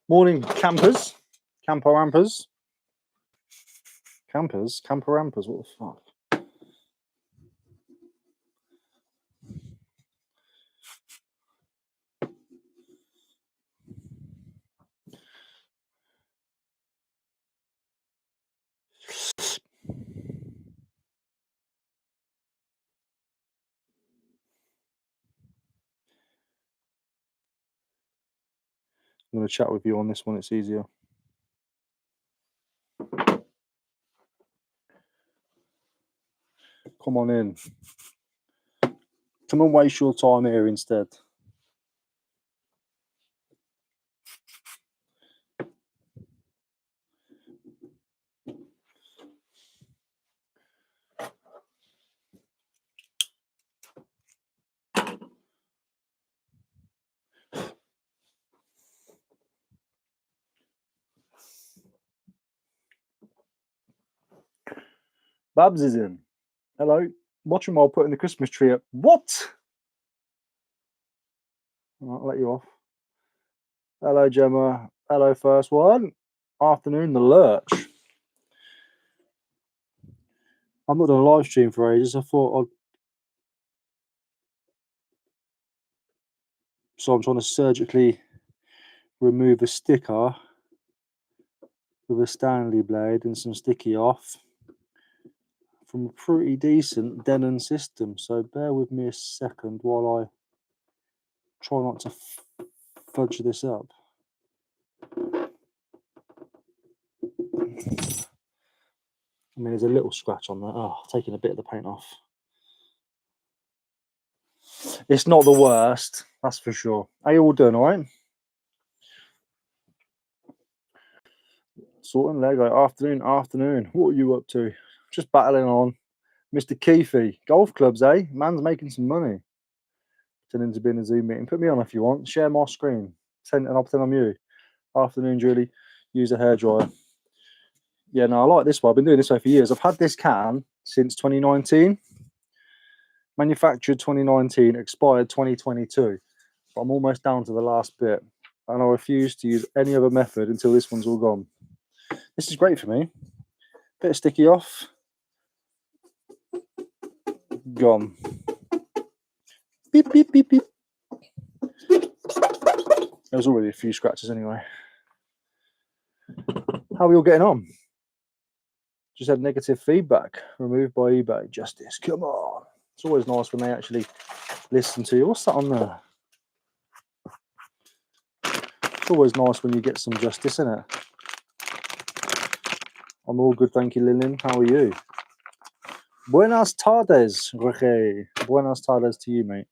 Morning, campers. Camper-rampers. Campers? Camper-rampers, what the fuck? I'm going to chat with you on this one, it's easier. Come on in. Come and waste your time here instead. Babs is in. Hello. Watch him while putting the Christmas tree up. What? I'll let you off. Hello, Gemma. Hello, first one. Afternoon, the lurch. I'm not doing a live stream for ages. I thought I'd. So I'm trying to surgically remove a sticker with a Stanley blade and some sticky off from a pretty decent Denon system. So bear with me a second while I try not to fudge this up. I mean, there's a little scratch on there. Oh, taking a bit of the paint off. It's not the worst, that's for sure. How you all doing, all right? Sorting Lego, afternoon. What are you up to? Just battling on. Mr. Keefe, golf clubs, eh? Man's making some money. Pretending to be in a Zoom meeting. Put me on if you want. Share my screen. And I'll pretend I'm you. Afternoon, Julie. Use a hairdryer. Yeah, no, I like this one. I've been doing this way for years. I've had this can since 2019. Manufactured 2019, expired 2022. But I'm almost down to the last bit. And I refuse to use any other method until this one's all gone. This is great for me. Bit of sticky off. Gone. Beep, beep, beep, beep. There was already a few scratches anyway. How are we all getting on? Just had negative feedback removed by eBay. Justice, come on. It's always nice when they actually listen to you. What's that on there? It's always nice when you get some justice, isn't it? I'm all good, thank you, Lillian. How are you? Buenas tardes, Jorge. Buenas tardes to you, mate.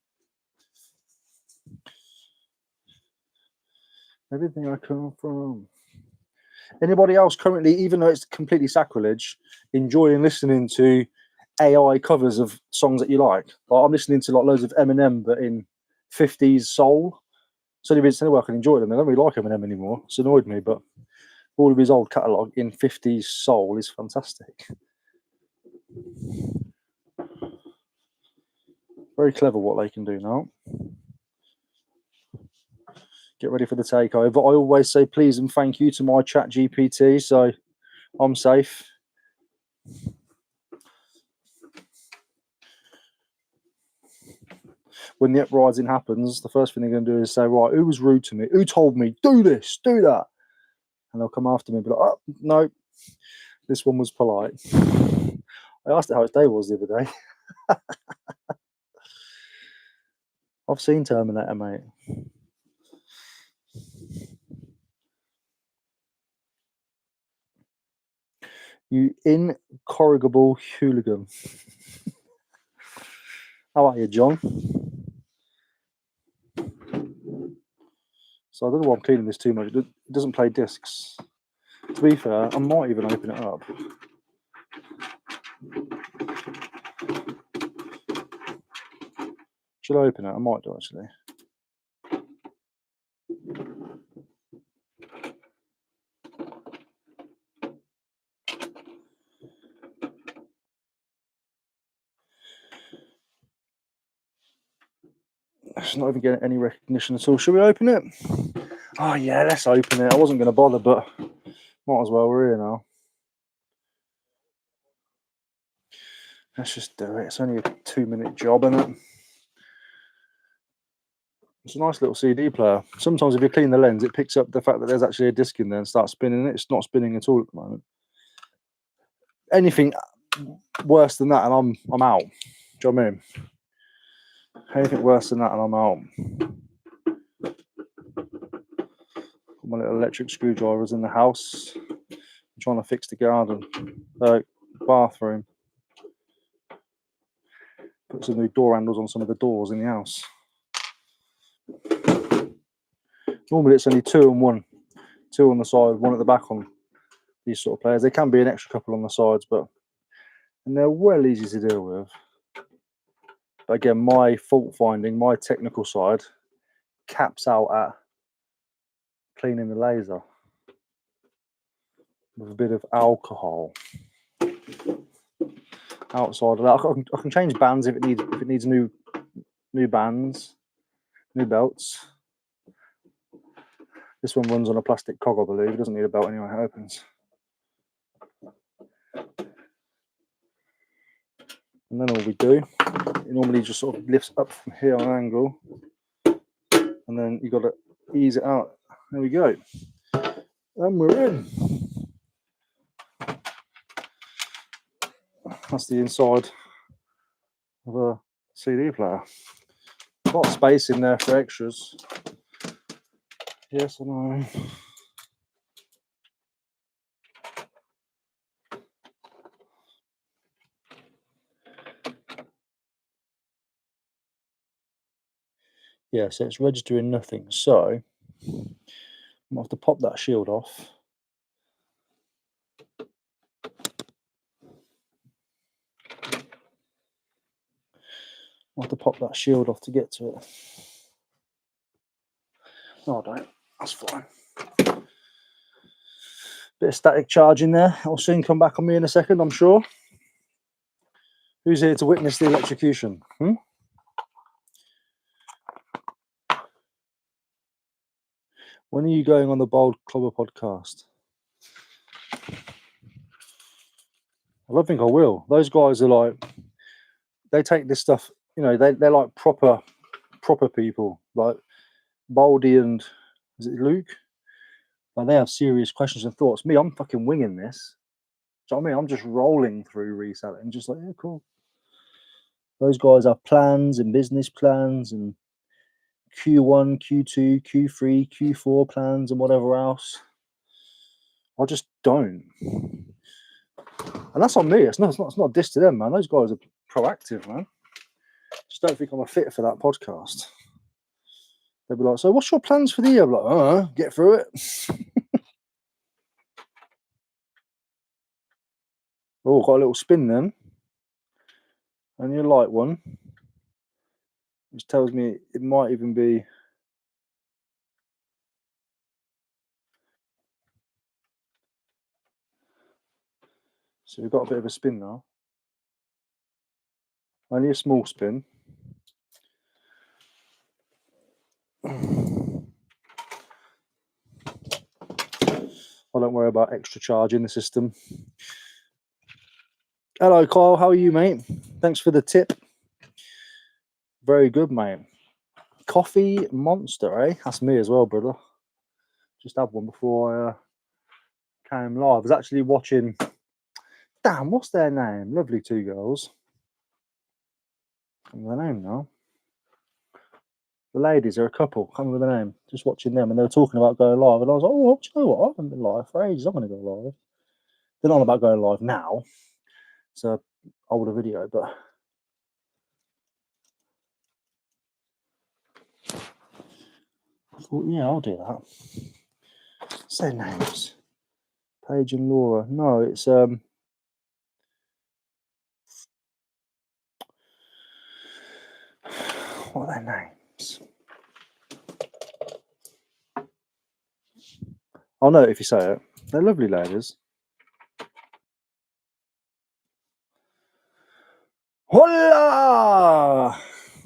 Everything I come from. Anybody else currently, even though it's completely sacrilege, enjoying listening to AI covers of songs that you like? I'm listening to like loads of Eminem, but in 50s soul. It's only been anywhere I can enjoy them. I don't really like Eminem anymore. It's annoyed me, but all of his old catalogue in 50s soul is fantastic. Very clever what they can do now. Get ready for the takeover. I always say please and thank you to my chat GPT, so I'm safe. When the uprising happens, the first thing they're going to do is say, right, who was rude to me? Who told me, do this, do that? And they'll come after me and be like, oh, no, this one was polite. I asked it how its day was the other day. I've seen Terminator, mate. You incorrigible hooligan. How are you, John? So I don't know why I'm cleaning this too much. It doesn't play discs. To be fair, I might even open it up. Should I open it? I might do, actually. It's not even getting any recognition at all. Should we open it? Oh yeah, let's open it. I wasn't going to bother, but might as well. We're here now. Let's just do it. It's only a 2-minute job, isn't it? It's a nice little CD player. Sometimes if you clean the lens, it picks up the fact that there's actually a disc in there and starts spinning it. It's not spinning at all at the moment. Anything worse than that, and I'm out. Do you know what I mean? Anything worse than that, and I'm out. Got my little electric screwdrivers in the house. I'm trying to fix the garden, bathroom. Put some new door handles on some of the doors in the house. Normally it's only 2 and 1, 2 on the side, 1 at the back on these sort of players. They can be an extra couple on the sides, and they're well easy to deal with. But again, my fault finding, my technical side, caps out at cleaning the laser with a bit of alcohol. Outside of that, I can change bands if it needs new bands, new belts. This one runs on a plastic cog, I believe. It doesn't need a belt anyway. It opens. And then all we do, it normally just sort of lifts up from here on an angle, and then you got to ease it out. There we go. And we're in. That's the inside of a CD player. A lot of space in there for extras. Yes, I know. Yeah, so it's registering nothing. So I'm gonna have to pop that shield off. I'll have to pop that shield off to get to it. No, I don't. That's fine. Bit of static charge in there. I'll soon come back on me in a second, I'm sure. Who's here to witness the electrocution? When are you going on the Bold Clobber podcast? I don't think I will. Those guys are like, they take this stuff, you know, they're like proper people, like Baldy and, is it Luke? Like they have serious questions and thoughts. Me, I'm fucking winging this. Do you know what I mean? I'm just rolling through reselling, just like, yeah, cool. Those guys have plans and business plans and Q1, Q2, Q3, Q4 plans and whatever else. I just don't. And that's on me. It's not a diss to them, man. Those guys are proactive, man. Just don't think I'm a fit for that podcast. They'll be like, so what's your plans for the year? I'm like, get through it. Oh, got a little spin then. And your light one, which tells me it might even be. So we've got a bit of a spin now. Only a small spin. I don't worry about extra charge in the system. Hello, Kyle. How are you, mate? Thanks for the tip. Very good, mate. Coffee monster, eh? That's me as well, brother. Just had one before I came live. I was actually watching. Damn, what's their name? Lovely two girls. I can't remember their name now. The ladies are a couple. I can't remember the name. Just watching them, and they were talking about going live, and I was like, "Oh, do you know what? I haven't been live for ages. I'm going to go live." They're not on about going live now. It's an older video, but I thought, yeah, I'll do that. What's their names? Paige and Laura. No, it's what are their names? I'll know it if you say it. They're lovely ladies. Hola!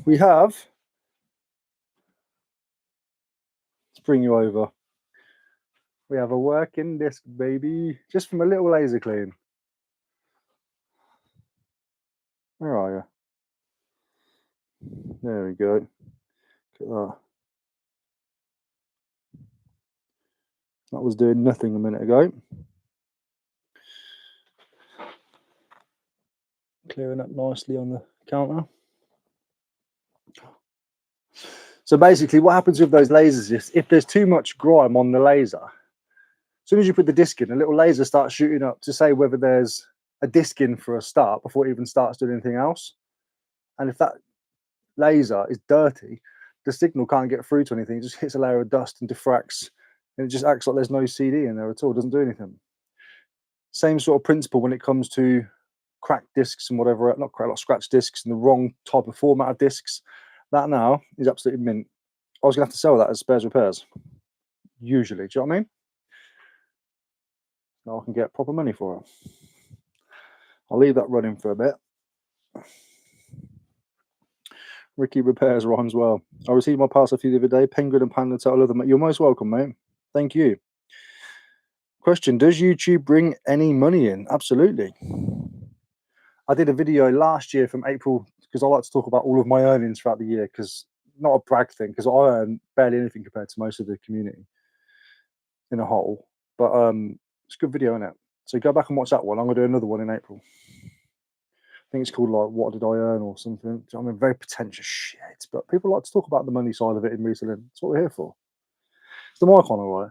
We have. Let's bring you over. We have a working disc, baby. Just from a little laser clean. Where are you? There we go. Look at that. That was doing nothing a minute ago. Clearing up nicely on the counter. So basically what happens with those lasers is if there's too much grime on the laser, as soon as you put the disc in, a little laser starts shooting up to say whether there's a disc in for a start before it even starts doing anything else. And if that laser is dirty, the signal can't get through to anything. It just hits a layer of dust and diffracts, and it just acts like there's no CD in there at all. It doesn't do anything. Same sort of principle when it comes to cracked discs and whatever, not cracked, like scratch discs and the wrong type of format of discs. That now is absolutely mint. I was gonna have to sell that as spares repairs. Usually, do you know what I mean? Now I can get proper money for it. I'll leave that running for a bit. Ricky repairs rhymes well. I received my parcel the other day. Penguin and Panda Turtle of them. You're most welcome, mate. Thank you. Question: does YouTube bring any money in? Absolutely. I did a video last year from April because I like to talk about all of my earnings throughout the year, because not a brag thing, because I earn barely anything compared to most of the community in a whole. But it's a good video, isn't it? So go back and watch that one. I'm gonna do another one in April. I think it's called like "What Did I Earn" or something. I mean, very pretentious shit, but people like to talk about the money side of it in reselling. That's what we're here for. Is the mic on all right?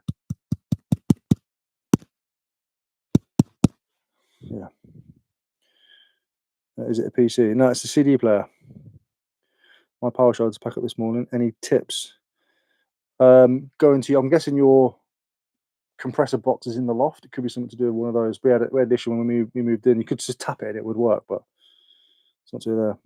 Yeah. Is it a PC? No, it's a CD player. My power shards pack up this morning. Any tips? Going to, I'm guessing your compressor box is in the loft. It could be something to do with one of those. We had this issue when we moved in. You could just tap it and it would work, but it's not too there.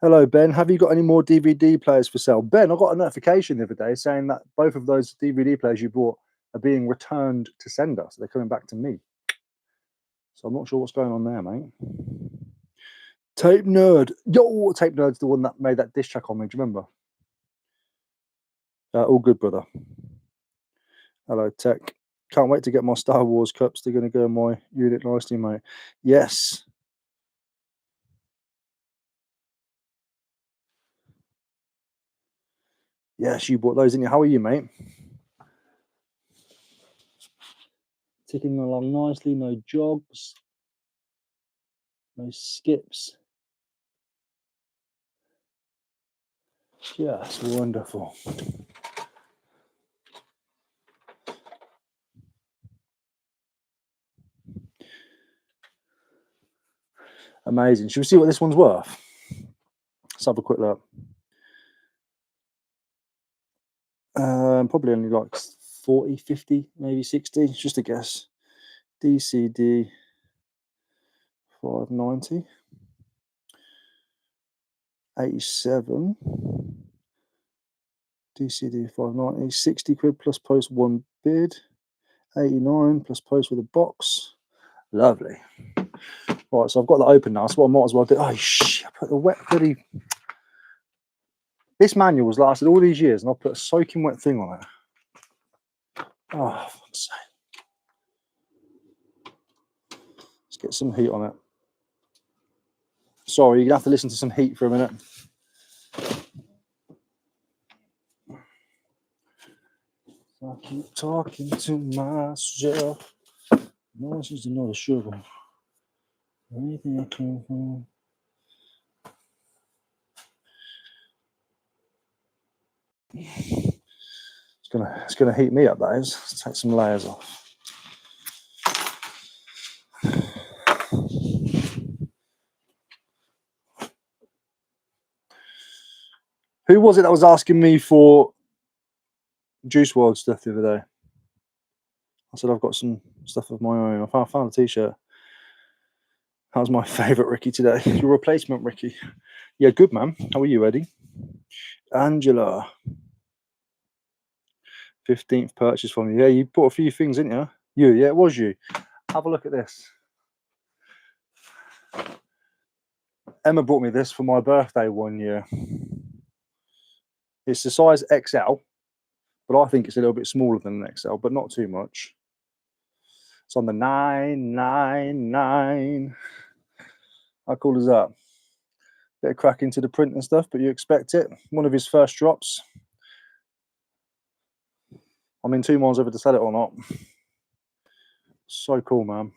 Hello, Ben. Have you got any more DVD players for sale? Ben, I got a notification the other day saying that both of those DVD players you bought are being returned to sender. So they're coming back to me. So I'm not sure what's going on there, mate. Tape Nerd. Yo, Tape Nerd's the one that made that diss track on me. Do you remember? All good, brother. Hello, Tech. Can't wait to get my Star Wars cups. They're going to go in my unit nicely, mate. Yes. Yes, you bought those, didn't you? How are you, mate? Ticking along nicely. No jogs. No skips. Just wonderful. Amazing. Should we see what this one's worth? Let's have a quick look. Probably only like 40, 50, maybe 60. Just a guess. DCD 590. 87. DCD 590. 60 quid plus post one bid. 89 plus post with a box. Lovely. Right, so I've got that open now, so I might as well do. Oh shit, I put the wet bloody. This manual's lasted all these years, and I've put a soaking wet thing on it. Oh, for fuck's sake. Let's get some heat on it. Sorry, you're gonna have to listen to some heat for a minute. I keep talking to myself. No one seems to know the sugar. Anything I can find. It's gonna heat me up, that is. Let's take some layers off. Who was it that was asking me for Juice WRLD stuff the other day? I said I've got some stuff of my own. I found a t-shirt. That was my favourite Ricky today. Your replacement, Ricky. Yeah, good, man. How are you, Eddie? Angela. 15th purchase from you. Yeah, you bought a few things, didn't you? Yeah, it was you. Have a look at this. Emma brought me this for my birthday one year. It's the size XL, but I think it's a little bit smaller than an XL, but not too much. It's on the 999. How cool is that? Bit of crack into the print and stuff, but you expect it. One of his first drops. I'm in 2 miles over to sell it or not. So cool, man.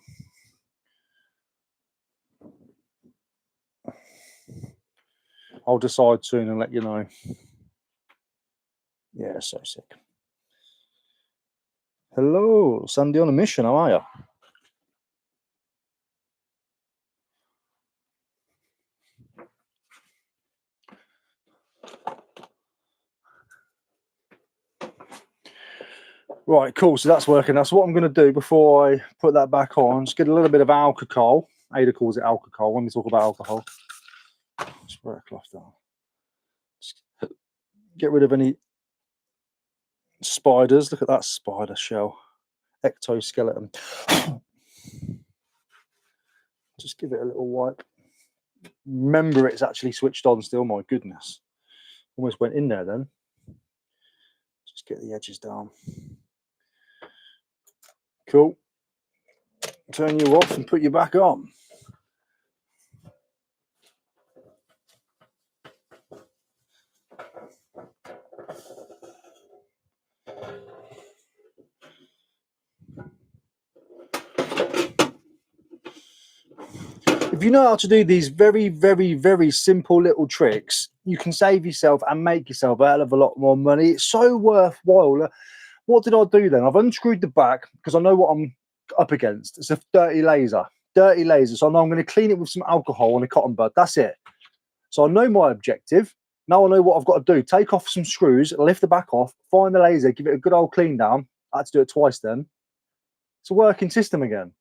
I'll decide soon and let you know. Yeah, so sick. Hello, Sandy on a mission. How are you? Right, cool. So that's working. That's what I'm going to do before I put that back on. Just get a little bit of alcohol. Ada calls it alcohol when we talk about alcohol. Spray a cloth down. Just get rid of any spiders. Look at that spider shell. Ectoskeleton. Just give it a little wipe. Remember, it's actually switched on still. My goodness. Almost went in there then. Just get the edges down. Cool. Turn you off and put you back on. If you know how to do these very, very, very simple little tricks, you can save yourself and make yourself a hell of a lot more money. It's so worthwhile. What did I do then? I've unscrewed the back because I know what I'm up against. It's a dirty laser. Dirty laser. So I know I'm going to clean it with some alcohol and a cotton bud. That's it. So I know my objective. Now I know what I've got to do. Take off some screws, lift the back off, find the laser, give it a good old clean down. I had to do it twice then. It's a working system again.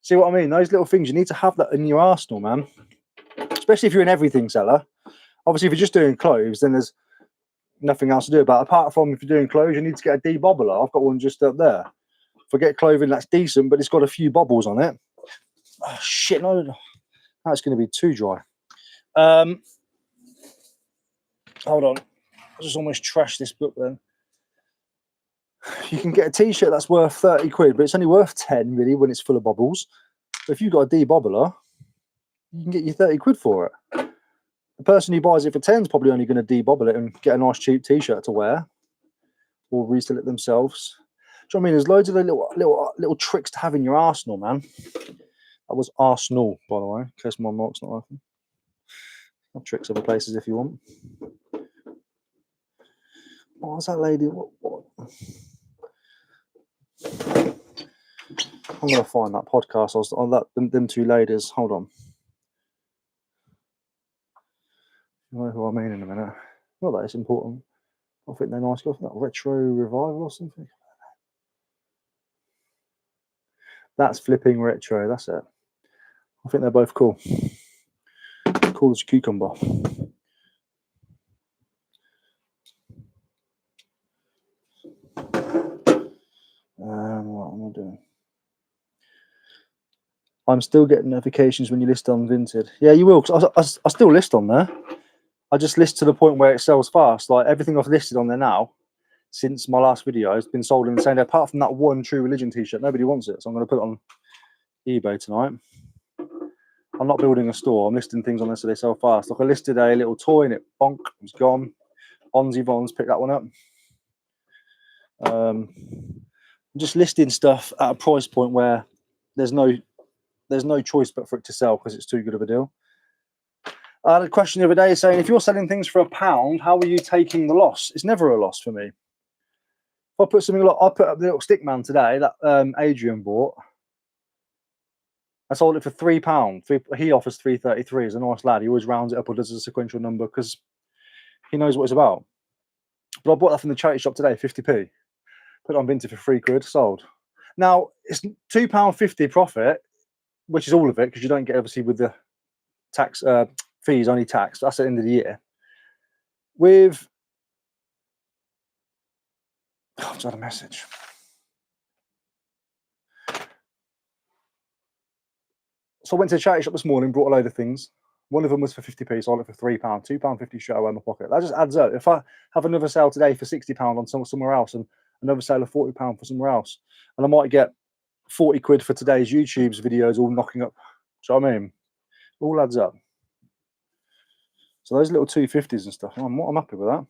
See what I mean? Those little things, you need to have that in your arsenal, man. Especially if you're an everything seller. Obviously, if you're just doing clothes, then there's nothing else to do about it. Apart from if you're doing clothes, you need to get a debobbler. I've got one just up there. Forget clothing, that's decent, but it's got a few bobbles on it. Oh, shit, no. That's going to be too dry. Hold on. I just almost trashed this book then. You can get a t-shirt that's worth 30 quid, but it's only worth 10 really when it's full of bobbles. But if you've got a debobbler, you can get you 30 quid for it. The person who buys it for 10 is probably only going to debobble it and get a nice cheap t-shirt to wear or resell it themselves. Do you know what I mean? There's loads of little tricks to have in your arsenal, man. That was arsenal, by the way, in case my mark's not working. Have tricks other places if you want. What's that lady? What? I'm going to find that podcast. I was on that them two ladies. Hold on. You know who I mean in a minute. Not that it's important. I think they're nice. I think that retro revival or something. That's flipping retro. That's it. I think they're both cool. Cool as a cucumber. What am I doing? I'm still getting notifications when you list on Vinted. Yeah, you will. Cause I still list on there. I just list to the point where it sells fast. Like everything I've listed on there now, since my last video, has been sold in the same day. Apart from that one True Religion t-shirt, nobody wants it. So I'm going to put it on eBay tonight. I'm not building a store. I'm listing things on there so they sell fast. Like I listed a little toy and it bonk, it's gone. Bonzi Vons, pick that one up. I'm just listing stuff at a price point where there's no choice but for it to sell because it's too good of a deal. I had a question the other day saying, if you're selling things for £1, how are you taking the loss? It's never a loss for me. If I put something like, I put up the little stick man today that Adrian bought. I sold it for £3. He offers £3.33. He's a nice lad. He always rounds it up or does a sequential number because he knows what it's about. But I bought that from the charity shop today, 50p. Put it on Vinted for £3, sold. Now, it's £2.50 profit, which is all of it, because you don't get, obviously, with the tax fees, only tax. That's at the end of the year. With... Oh, I've got a message. So I went to the charity shop this morning, brought a load of things. One of them was for 50p, so I looked for £3, £2.50 straight away in my pocket. That just adds up. If I have another sale today for £60 on somewhere else, and another sale of £40 for somewhere else, and I might get 40 quid for today's YouTube's videos all knocking up. Do you know what I mean? All adds up. So those little 250s and stuff, I'm happy with that.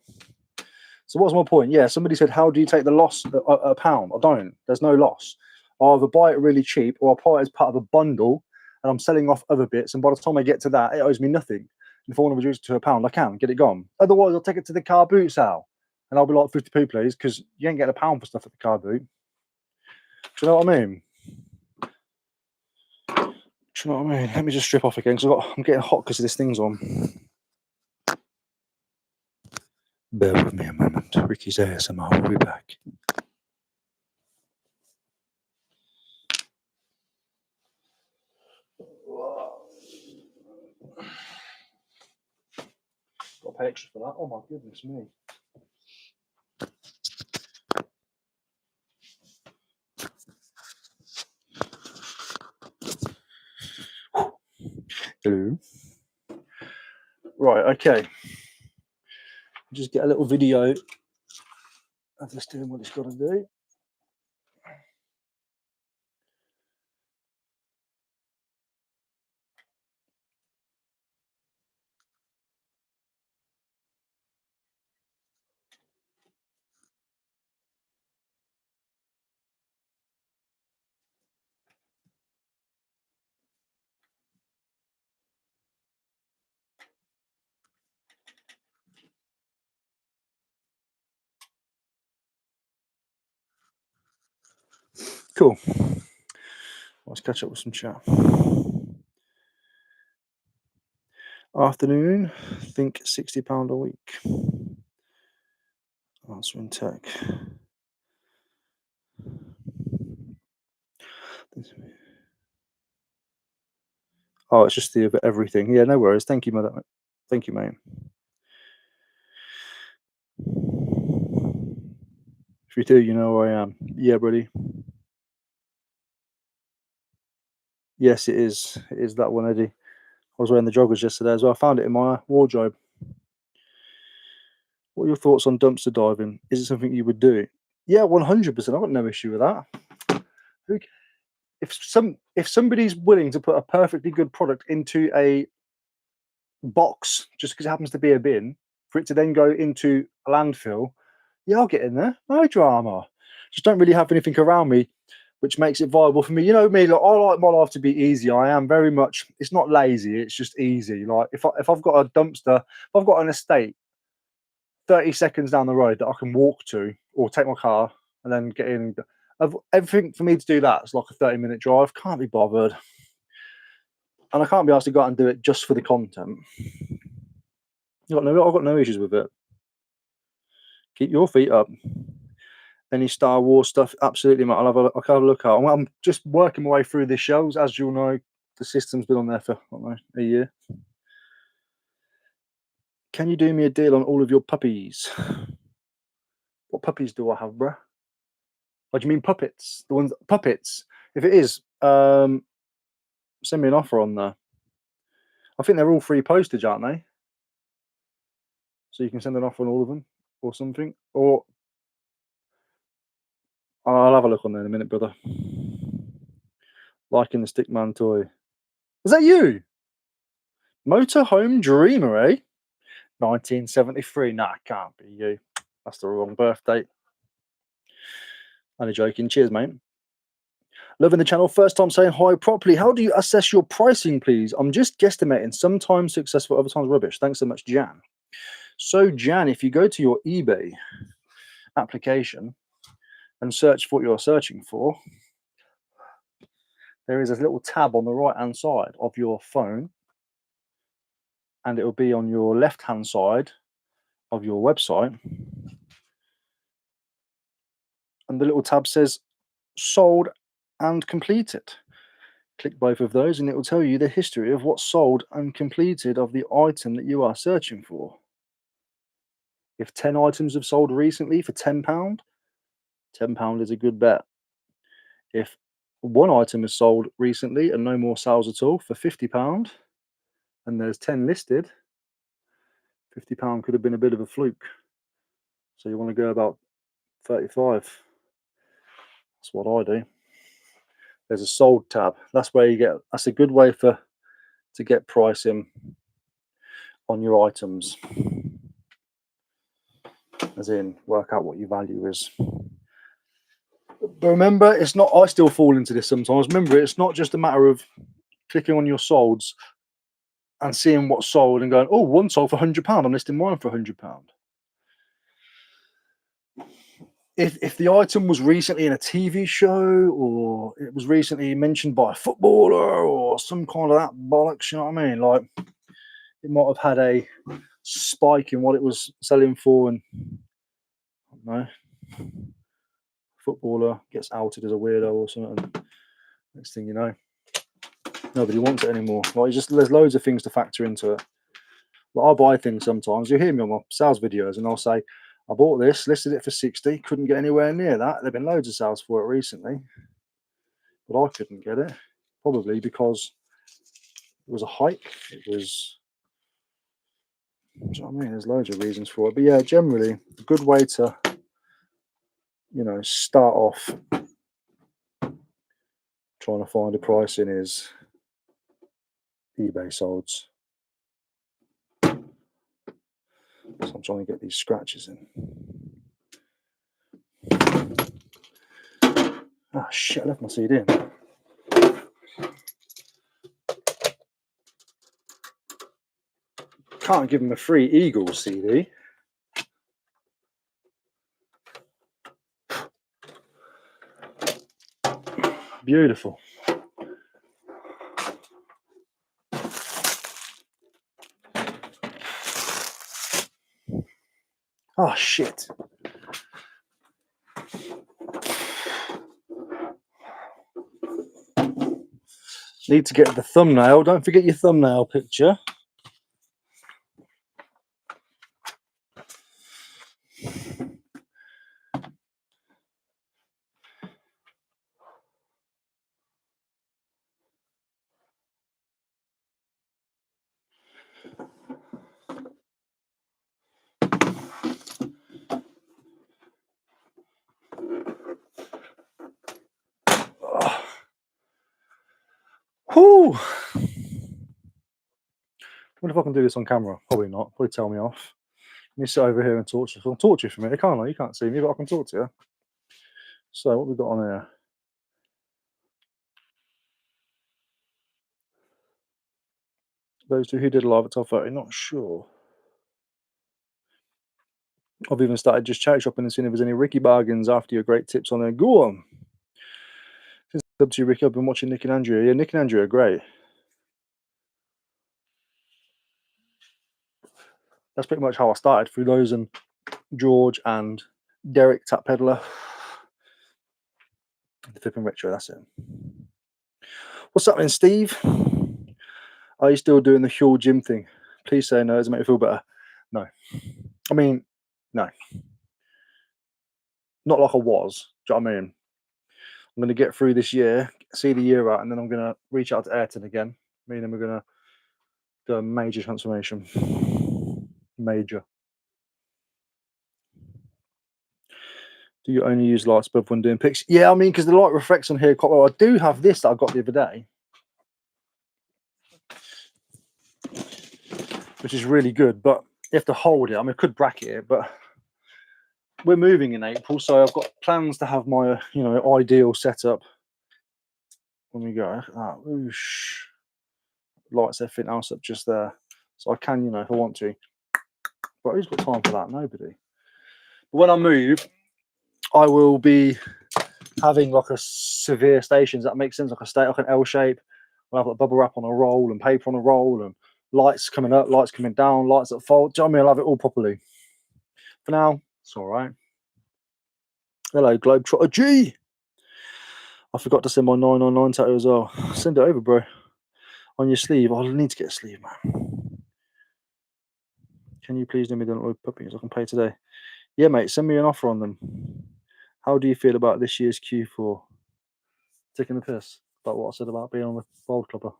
So what's my point? Yeah, somebody said, how do you take the loss at a pound? I don't. There's no loss. I either buy it really cheap or I buy it as part of a bundle and I'm selling off other bits. And by the time I get to that, it owes me nothing. And if I want to reduce it to a pound, I can get it gone. Otherwise, I'll take it to the car boot sale and I'll be like 50p, please, because you ain't getting a pound for stuff at the car boot. Do you know what I mean? Do you know what I mean? Let me just strip off again because I'm getting hot because this thing's on. Bear with me a moment. Ricky's ASMR. We'll be back. Got to pay extra for that. Oh my goodness me. Hello. Right, okay. Just get a little video of this doing what it's got to do. Cool. Let's catch up with some chat. Afternoon, think £60 a week. Answering tech. Oh, it's just the everything. Yeah, no worries. Thank you, mate. Thank you, mate. If you do, you know who I am. Yeah, buddy. Yes, it is. It is that one, Eddie. I was wearing the joggers yesterday as well. I found it in my wardrobe. What are your thoughts on dumpster diving? Is it something you would do? Yeah, 100%. I've got no issue with that. If somebody's willing to put a perfectly good product into a box just because it happens to be a bin for it to then go into a landfill, yeah, I'll get in there. No drama. Just don't really have anything around me which makes it viable for me. You know me, like, I like my life to be easy. I am very much, it's not lazy, it's just easy. Like if I've got a dumpster, if I've got an estate 30 seconds down the road that I can walk to or take my car and then get in. Everything for me to do that is like a 30-minute drive. Can't be bothered. And I can't be asked to go out and do it just for the content. I've got no issues with it. Keep your feet up. Any Star Wars stuff, absolutely, mate. I'll have a look at. I'm just working my way through the shows. As you'll know, the system's been on there for, I don't know, a year. Can you do me a deal on all of your puppies? What puppies do I have, bruh? What do you mean puppets? The ones puppets? If it is, send me an offer on there. I think they're all free postage, aren't they? So you can send an offer on all of them or something. Or I'll have a look on there in a minute, brother. Liking the Stickman toy. Is that you? Motorhome Dreamer, eh? 1973. Nah, can't be you. That's the wrong birth date. Only joking. Cheers, mate. Loving the channel. First time saying hi properly. How do you assess your pricing, please? I'm just guesstimating. Sometimes successful, other times rubbish. Thanks so much, Jan. So, Jan, if you go to your eBay application and search for what you're searching for, there is a little tab on the right-hand side of your phone, and it will be on your left-hand side of your website. And the little tab says sold and completed. Click both of those and it will tell you the history of what's sold and completed of the item that you are searching for. If 10 items have sold recently for £10, £10 is a good bet. If one item is sold recently and no more sales at all for £50, and there's 10 listed, £50 could have been a bit of a fluke. So you want to go about 35. That's what I do. There's a sold tab. That's where you get. That's a good way to get pricing on your items. As in, work out what your value is. But remember, it's not. I still fall into this sometimes. Remember, it's not just a matter of clicking on your solds and seeing what's sold and going, oh, one sold for £100. I'm listing mine for £100. If the item was recently in a TV show or it was recently mentioned by a footballer or some kind of that bollocks, you know what I mean? Like, it might have had a spike in what it was selling for, and I don't know, footballer gets outed as a weirdo or something. Next thing you know, nobody wants it anymore. Like, there's loads of things to factor into it. Like, I buy things sometimes. You hear me on my sales videos, and I'll say, I bought this, listed it for 60, couldn't get anywhere near that. There've been loads of sales for it recently, but I couldn't get it. Probably because it was a hike. It was, do you know what I mean? There's loads of reasons for it. But yeah, generally, a good way to, start off trying to find a pricing is eBay solds. So I'm trying to get these scratches in. Ah, shit, I left my CD in. Can't give him a free Eagles CD. Beautiful. Oh, shit. Need to get the thumbnail. Don't forget your thumbnail picture. Oh. Whew. What if I can do this on camera? Probably not. Probably tell me off. Let me sit over here and talk to you. I'll talk to you for a minute, can't I? You can't see me, but I can talk to you. So what we got on here? Those two who did live at 12:30, not sure. I've even started just charity shopping and seeing if there's any Ricky bargains after your great tips on there. Go on. Since up to you, Ricky, I've been watching Nick and Andrea. Yeah, Nick and Andrea are great. That's pretty much how I started, through those and George and Derek Tap Peddler. The flipping retro, that's it. What's up then, Steve? Are you still doing the Huel gym thing? Please say no, does it make me feel better? No. I mean, no. Not like I was. Do you know what I mean? I'm going to get through this year, see the year out, and then I'm going to reach out to Ayrton again. Meaning we're going to do a major transformation. Major. Do you only use lights above when doing pics? Yeah, I mean, because the light reflects on here quite well. I do have this that I got the other day, which is really good, but you have to hold it. I mean, I could bracket it, but we're moving in April, so I've got plans to have my, ideal setup when we go. Whoosh. Lights everything else up just there, so I can, if I want to. But who's got time for that? Nobody. But when I move, I will be having like a severe station. Does that make sense? Like an L shape. I'll have like bubble wrap on a roll and paper on a roll and lights coming up, lights coming down, lights that fold. Do you know what I mean? I'll have it all properly. For now, it's all right. Hello, Globetrotter G. I forgot to send my 999 tattoo as well. Send it over, bro. On your sleeve. I'll need to get a sleeve, man. Can you please do me the little puppies? I can pay today. Yeah, mate. Send me an offer on them. How do you feel about this year's Q4? Taking the piss about what I said about being on the Bold Clubber.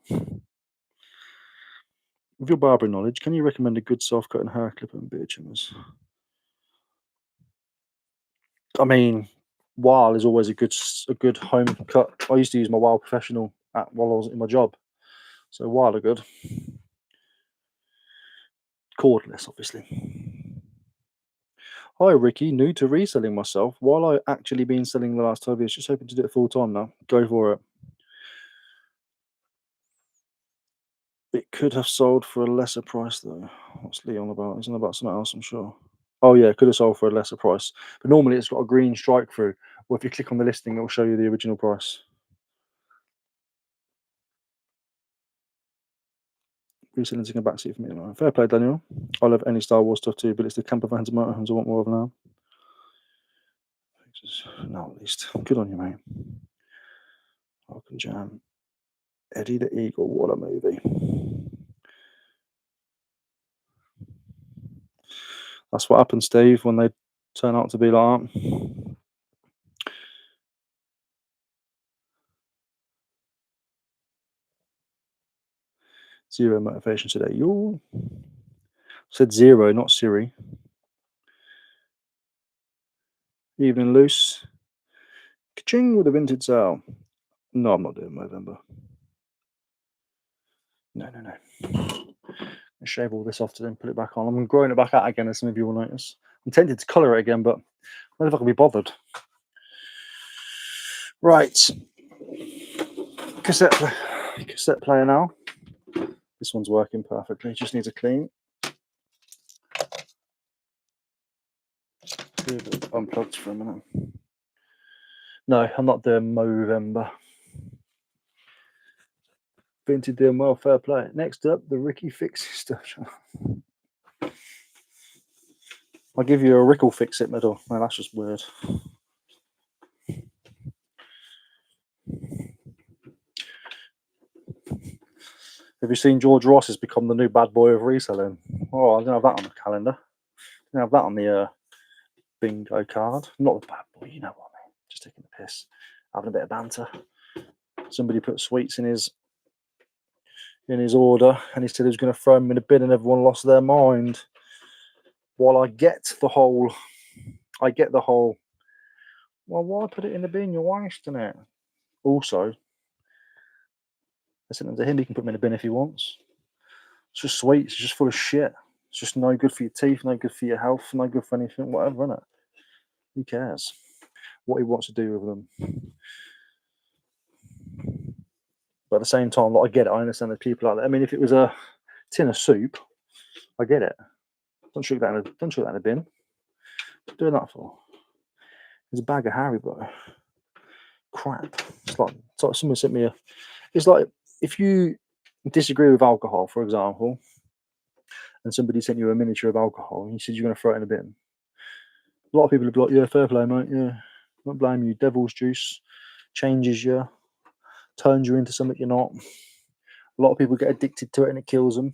With your barbering knowledge, can you recommend a good self-cutting hair clipper and beard trimmers? I mean, Weil is always a good home cut. I used to use my Weil Professional while I was in my job, so Weil are good. Cordless, obviously. Hi, Ricky. New to reselling myself. While I actually been selling the last 12 years, just hoping to do it full time now. Go for it. It could have sold for a lesser price though. What's Lee on about? He's on about something else, I'm sure. Oh yeah, could have sold for a lesser price. But normally it's got a green strike through. Or if you click on the listing, it'll show you the original price. Reselling taking a backseat for me now. Fair play, Daniel. I love any Star Wars stuff too, but it's the camper vans and motorhomes I want more of now. No, at least. Good on you, mate. Welcome, Jam. Eddie the Eagle, what a movie. That's what happens, Steve, when they turn out to be like that. Zero motivation today. You said zero, not Siri. Evening loose. Ka-ching with a vintage sale. No, I'm not doing November. No. I'll shave all this off to then put it back on. I'm growing it back out again, as some of you will notice. I'm tempted to colour it again, but I don't know if I can be bothered. Right. Cassette player now. This one's working perfectly. Just needs a clean. Unplugged for a minute. No, I'm not doing Movember. Vintage doing well, fair play. Next up, the Ricky Fixit stuff. I'll give you a Rickle Fixit medal. No, that's just weird. Have you seen George Ross has become the new bad boy of reselling? Oh, I'm gonna have that on the calendar. I'm gonna have that on the bingo card. Not the bad boy, you know what I mean. Just taking the piss, having a bit of banter. Somebody put sweets in his order, and he said he was going to throw them in a bin, and everyone lost their mind. While I get the whole, well, why put it in the bin? You're wasting it. Also, I sent them to him. He can put them in a bin if he wants. It's just sweets. It's just full of shit. It's just no good for your teeth, no good for your health, no good for anything, whatever, innit? Who cares what he wants to do with them? But at the same time, like, I get it. I understand there's people like that. I mean, if it was a tin of soup, I get it. Don't chuck that in a bin. What are you doing that for? There's a bag of Haribo. Crap. It's like someone sent me it's like if you disagree with alcohol, for example, and somebody sent you a miniature of alcohol and you said you're going to throw it in a bin. A lot of people would be like, yeah, fair play, mate. Yeah. Don't blame you. Devil's juice changes you, turns you into something you're not. A lot of people get addicted to it and it kills them.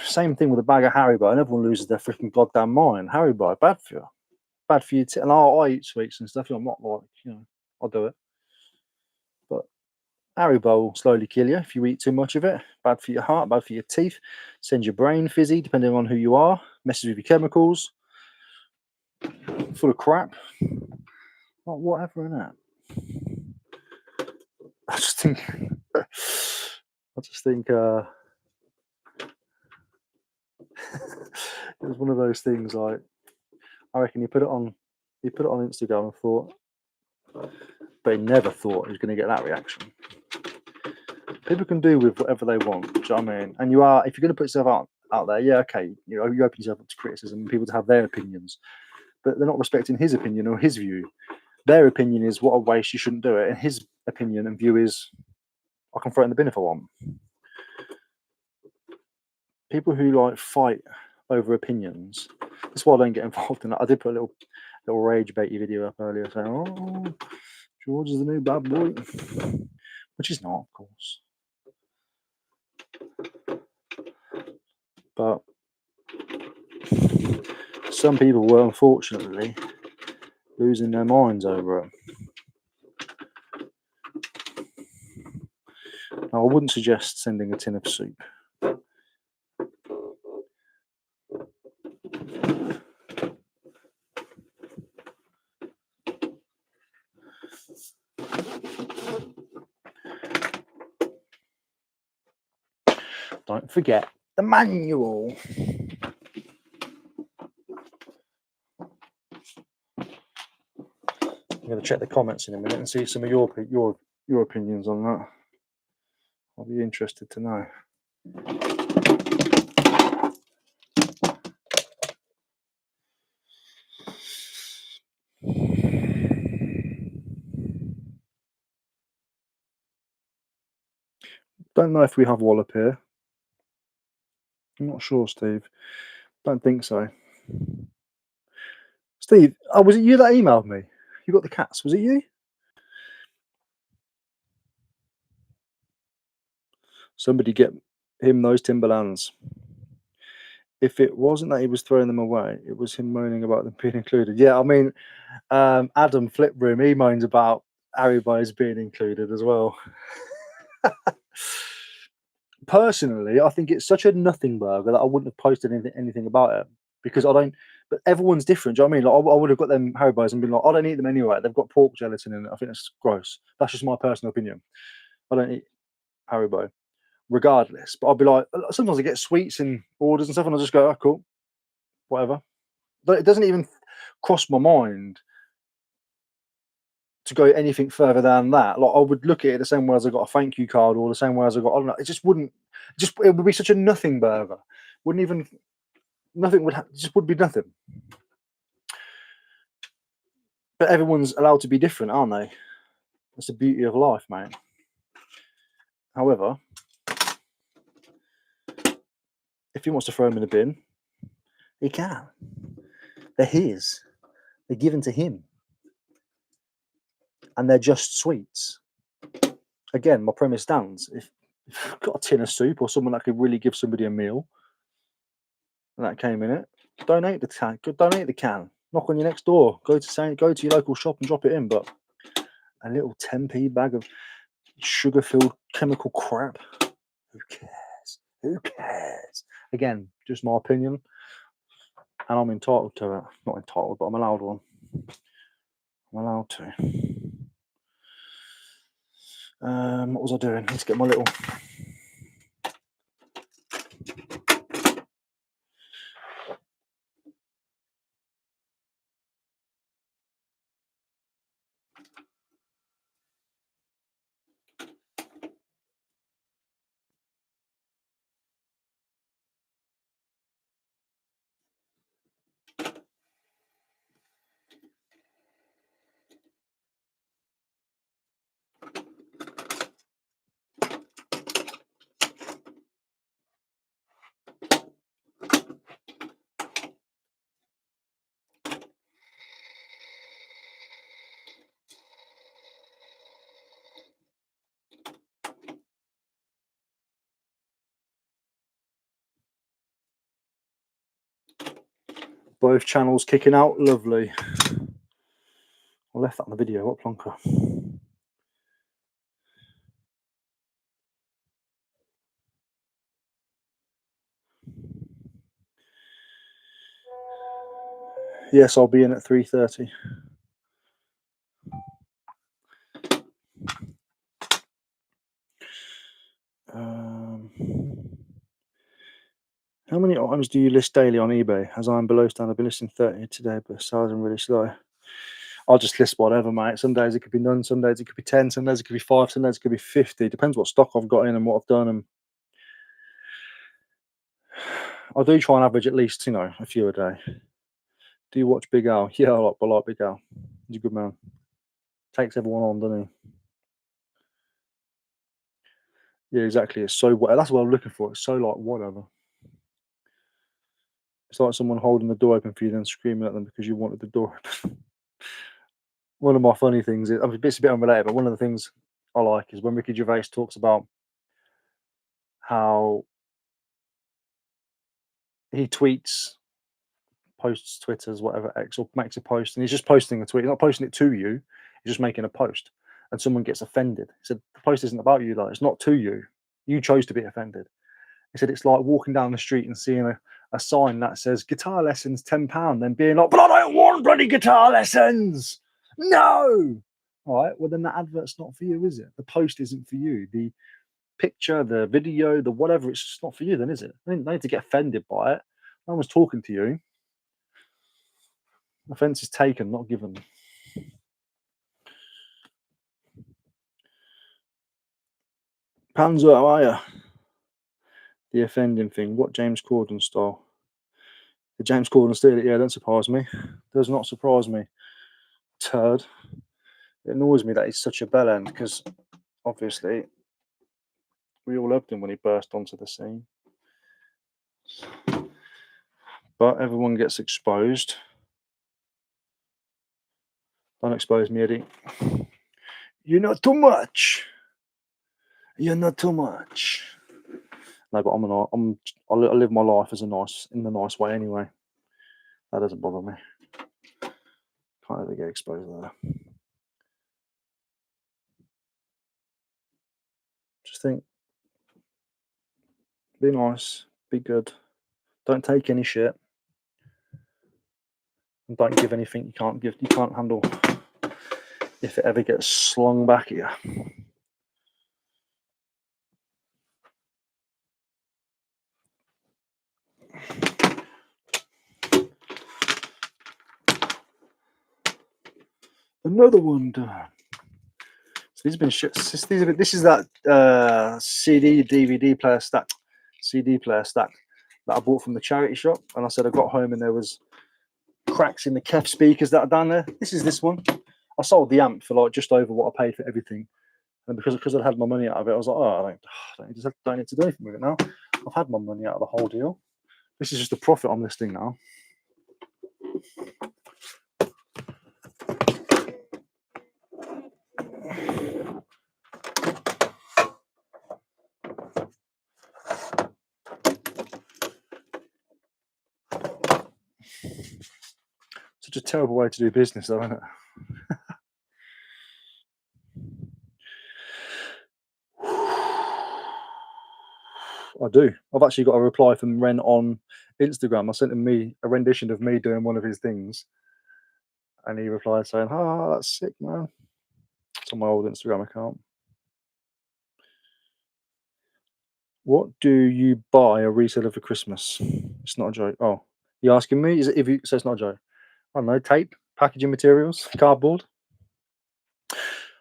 Same thing with a bag of Haribo, and everyone loses their freaking goddamn mind. Haribo, bad for you. Bad for you. And I eat sweets and stuff. I'm not like, I'll do it. But Haribo will slowly kill you if you eat too much of it. Bad for your heart, bad for your teeth. Sends your brain fizzy, depending on who you are. Messes with your chemicals. Full of crap. Like, whatever, innit? I just think it was one of those things. Like, I reckon he put it on Instagram and thought, but he never thought he was going to get that reaction. People can do with whatever they want. Do you know what I mean? And if you're going to put yourself out there, yeah, okay, you open yourself up to criticism and people to have their opinions, but they're not respecting his opinion or his view. Their opinion is, what a waste, you shouldn't do it, and his opinion and view is, I can throw it in the bin if I want. People who like fight over opinions. That's why I don't get involved in that. I did put a little rage baity video up earlier saying, "Oh, George is the new bad boy," which is not, of course. But some people were unfortunately losing their minds over it. Now, I wouldn't suggest sending a tin of soup. Don't forget the manual. I'm going to check the comments in a minute and see some of your opinions on that. I'll be interested to know. Don't know if we have Wallop here. I'm not sure, Steve. Don't think so. Steve, oh, was it you that emailed me? You got the cats. Was it you? Somebody get him those Timberlands. If it wasn't that he was throwing them away, it was him moaning about them being included. Yeah, I mean, Adam Flipbroom, he moans about Haribo's being included as well. Personally, I think it's such a nothing burger that I wouldn't have posted anything about it because I don't. But everyone's different. Do you know what I mean? Like, I would have got them Haribo's and been like, I don't eat them anyway. They've got pork gelatin in it. I think that's gross. That's just my personal opinion. I don't eat Haribo, regardless. But I'll be like, sometimes I get sweets in orders and stuff, and I just go, oh, cool, whatever. But it doesn't even cross my mind to go anything further than that. Like, I would look at it the same way as I got a thank you card, or the same way as I got, I don't know. It just wouldn't. It would be such a nothing burger. Wouldn't even. Nothing would. Just would be nothing. But everyone's allowed to be different, aren't they? That's the beauty of life, mate. However, if he wants to throw them in the bin, he can. They're his. They're given to him. And they're just sweets. Again, my premise stands. If you've got a tin of soup or someone that could really give somebody a meal, and that came in it, donate the can. Donate the can. Knock on your next door. Go to your local shop and drop it in. But a little 10p bag of sugar-filled chemical crap. Who cares? Who cares? Again, just my opinion. And I'm entitled to it. Not entitled, but I'm allowed one. I'm allowed to. What was I doing? Let's get my little... Both channels kicking out. Lovely. I left that in the video. What plonker? Yes, I'll be in at 3:30. How many items do you list daily on eBay? As I'm below stand, I've been listing 30 today, but sales are really slow. I'll just list whatever, mate. Some days it could be none, some days it could be 10, some days it could be 5, some days it could be 50. Depends what stock I've got in and what I've done. And I do try and average at least, a few a day. Do you watch Big Al? Yeah, I like Big Al. He's a good man. Takes everyone on, doesn't he? Yeah, exactly. It's so that's what I'm looking for. It's so like whatever. It's like someone holding the door open for you, then screaming at them because you wanted the door open. One of my funny things is, it's a bit unrelated, but one of the things I like is when Ricky Gervais talks about how he tweets, posts, Twitters, whatever, X, or makes a post, and he's just posting a tweet. He's not posting it to you. He's just making a post. and someone gets offended. He said, the post isn't about you, though. It's not to you. You chose to be offended. He said, it's like walking down the street and seeing a sign that says guitar lessons £10, then being like, but I don't want bloody guitar lessons. No. All right. Well, then that advert's not for you, is it? The post isn't for you. The picture, the video, the whatever, it's just not for you, then, is it? I didn't need to get offended by it. No one's talking to you. Offense is taken, not given. Panzer, how are you? The offending thing. What James Corden style? The James Corden steal it? Yeah, don't surprise me. Does not surprise me. Turd. It annoys me that he's such a bell end because obviously we all loved him when he burst onto the scene. But everyone gets exposed. Don't expose me, Eddie. You're not too much. You're not too much. No, but I live my life in the nice way anyway. That doesn't bother me. Can't ever get exposed there. Just think, be nice, be good. Don't take any shit. And don't give anything you can't give. You can't handle if it ever gets slung back at you. Another one done. So these have been shit. This is that CD DVD player stack, CD player stack that I bought from the charity shop. And I said I got home and there was cracks in the KEF speakers that are down there. This one. I sold the amp for like just over what I paid for everything. And because I'd had my money out of it, I was like, oh, I don't need to do anything with it now. I've had my money out of the whole deal. This is just the profit I'm listing now. Such a terrible way to do business, though, isn't it? I do. I've actually got a reply from Ren on Instagram. I sent him a rendition of me doing one of his things, and he replied saying, "Ah, that's sick, man." It's on my old Instagram account. What do you buy a reseller for Christmas? It's not a joke. Oh, you asking me? Is it if you so it's not a joke? I don't know. Tape, packaging materials, cardboard.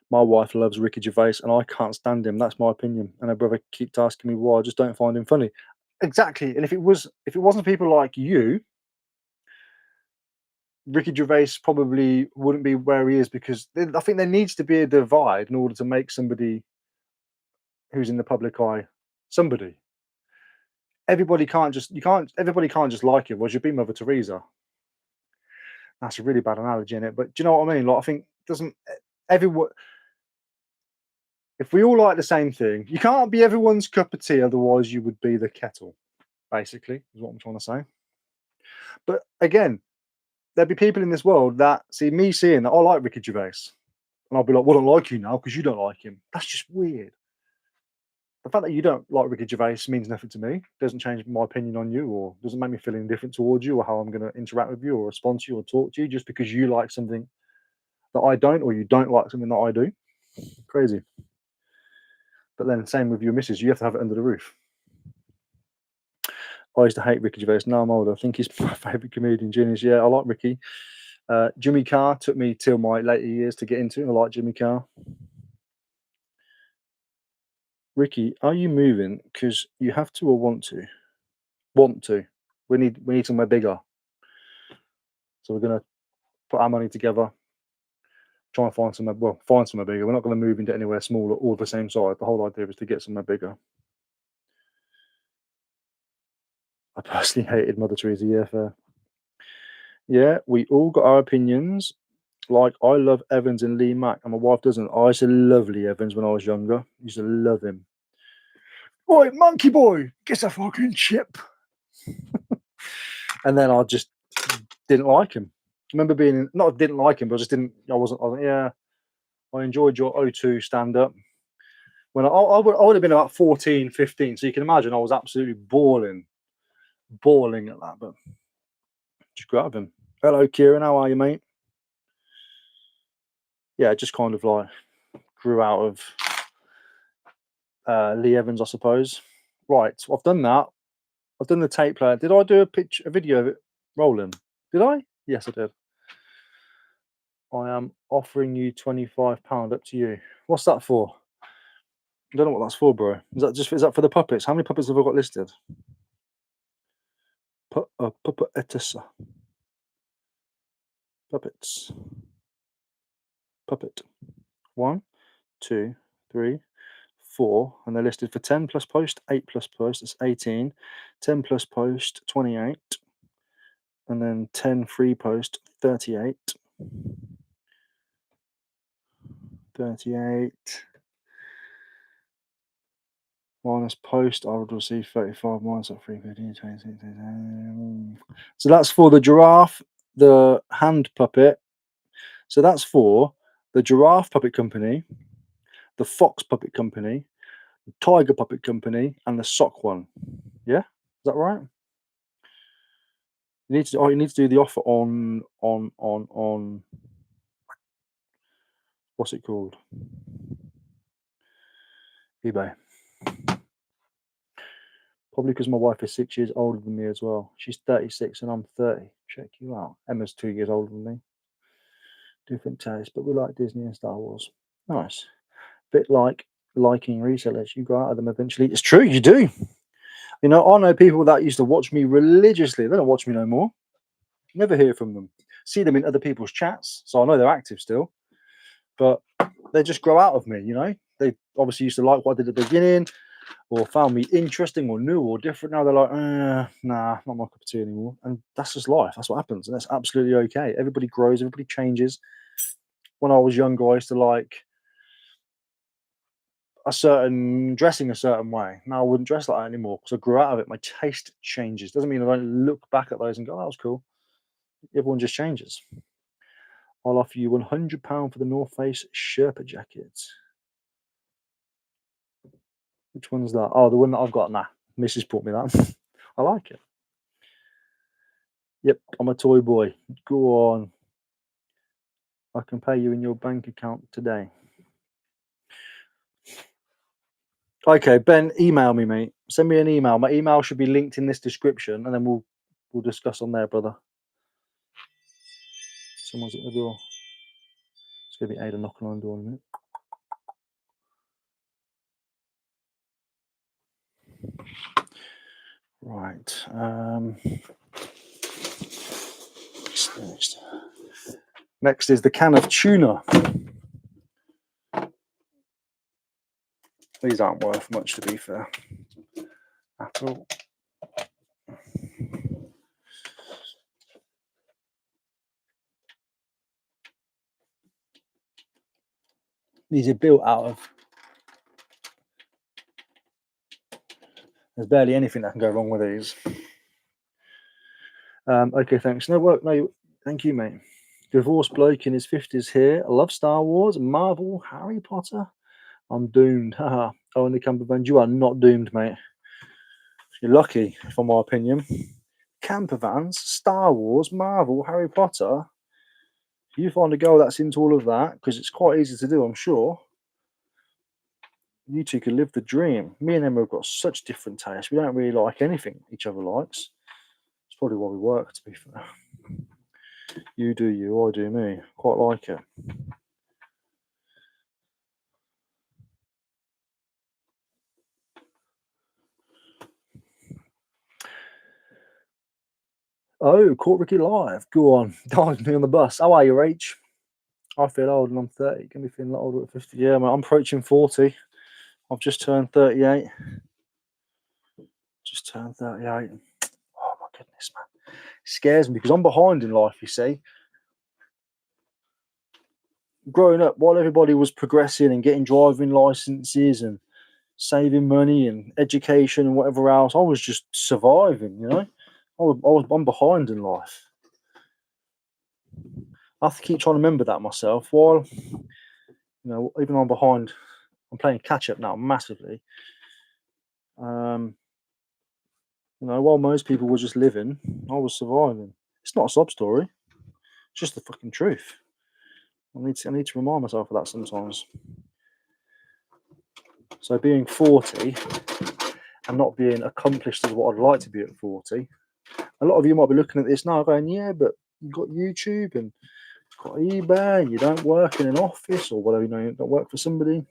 My wife loves Ricky Gervais, and I can't stand him. That's my opinion. And her brother keeps asking me why. I just don't find him funny. Exactly. And if it wasn't people like you, Ricky Gervais probably wouldn't be where he is because I think there needs to be a divide in order to make somebody who's in the public eye somebody. Everybody can't just like you. Was you'd be Mother Teresa. That's a really bad analogy in it, but do you know what I mean? Like I think doesn't everyone if we all like the same thing, you can't be everyone's cup of tea, otherwise you would be the kettle, basically, is what I'm trying to say. But again, there'd be people in this world that see me saying that I like Ricky Gervais. And I'll be like, well, I don't like you now because you don't like him. That's just weird. The fact that you don't like Ricky Gervais means nothing to me. Doesn't change my opinion on you or doesn't make me feel indifferent towards you or how I'm going to interact with you or respond to you or talk to you just because you like something that I don't or you don't like something that I do. Crazy. But then same with your missus, you have to have it under the roof. I used to hate Ricky Gervais. Now I'm older. I think he's my favourite comedian, genius. Yeah, I like Ricky. Jimmy Carr took me till my later years to get into. I like Jimmy Carr. Ricky, are you moving? Because you have to or want to? Want to. We need somewhere bigger. So we're gonna put our money together. Try and find somewhere bigger. We're not going to move into anywhere smaller or the same size. The whole idea is to get somewhere bigger. I personally hated Mother Teresa. Yeah, fair. Yeah, we all got our opinions. Like, I love Evans and Lee Mack, and my wife doesn't. I used to love Lee Evans when I was younger. I used to love him. Oi, monkey boy, get a fucking chip. And then I just didn't like him. I remember being, not didn't like him, but I just didn't, I wasn't, yeah. I enjoyed your O2 stand-up. When I would have been about 14, 15, so you can imagine I was absolutely bawling at that, but just grab him. Hello, Kieran, how are you, mate? Yeah, just kind of like grew out of Lee Evans, I suppose. Right, I've done that. I've done the tape player. Did I do a video of it rolling? Did I? Yes, I did. I am offering you £25. Up to you. What's that for? I don't know what that's for, bro. Is that for the puppets? How many puppets have I got listed? Puppetessa. Puppets. Puppet. 1, 2, 3, 4, and they're listed for 10 plus post, 8 plus post. It's 18. 10 plus post, 28, and then 10 free post, 38. 38 minus post, I would receive 35 minus that 350, 26. So that's for the giraffe, the hand puppet. So that's for the giraffe puppet company, the fox puppet company, the tiger puppet company, and the sock one. Yeah, is that right? You need to do the offer on what's it called? eBay. Probably because my wife is 6 years older than me as well. She's 36 and I'm 30. Check you out. Emma's 2 years older than me. Different taste, but we like Disney and Star Wars. Nice. Bit like liking resellers. You go out of them eventually. It's true, you do. You know, I know people that used to watch me religiously. They don't watch me no more. Never hear from them. See them in other people's chats, so I know they're active still. But they just grow out of me, you know. They obviously used to like what I did at the beginning, or found me interesting or new or different. Now they're like, nah, not my cup of tea anymore. And that's just life. That's what happens. And that's absolutely okay. Everybody grows, everybody changes. When I was younger, I used to like dressing a certain way. Now I wouldn't dress like that anymore because I grew out of it. My taste changes. Doesn't mean I don't look back at those and go, oh, that was cool. Everyone just changes. I'll offer you £100 for the North Face Sherpa jacket. Which one's that? Oh, the one that I've got. Nah, Mrs. bought me that. I like it. Yep, I'm a toy boy. Go on. I can pay you in your bank account today. Okay, Ben, email me, mate. Send me an email. My email should be linked in this description, and then we'll discuss on there, brother. Someone's at the door. It's gonna be Ada knocking on the door in a minute. Right. Next is the can of tuna. These aren't worth much, to be fair, at all. These are built out of. There's barely anything that can go wrong with these. Okay, thanks. No work. No, thank you, mate. Divorced bloke in his 50s here. I love Star Wars, Marvel, Harry Potter. I'm doomed. Haha. Oh, in the camper van. You are not doomed, mate. You're lucky, for my opinion. Camper vans, Star Wars, Marvel, Harry Potter. If you find a girl that's into all of that, because it's quite easy to do, I'm sure, you two could live the dream. Me and Emma have got such different tastes. We don't really like anything each other likes. It's probably why we work, to be fair. You do you, I do me. Quite like it. Oh, Court Ricky Live. Go on. Dive me on the bus. How are you, Rach? I feel old and I'm 30. Can be feeling a lot older at 50. Yeah, man, I'm approaching 40. I've just turned 38. Just turned 38. Oh, my goodness, man. It scares me because I'm behind in life, you see. Growing up, while everybody was progressing and getting driving licenses and saving money and education and whatever else, I was just surviving, you know. I'm behind in life. I have to keep trying to remember that myself. While You know, even though I'm behind, I'm playing catch up now massively. You know, while most people were just living, I was surviving. It's not a sob story. It's just the fucking truth. I need to remind myself of that sometimes. So being 40 and not being accomplished as what I'd like to be at 40. A lot of you might be looking at this now going, yeah, but you've got YouTube and you've got eBay, you don't work in an office or whatever, you know, you don't work for somebody.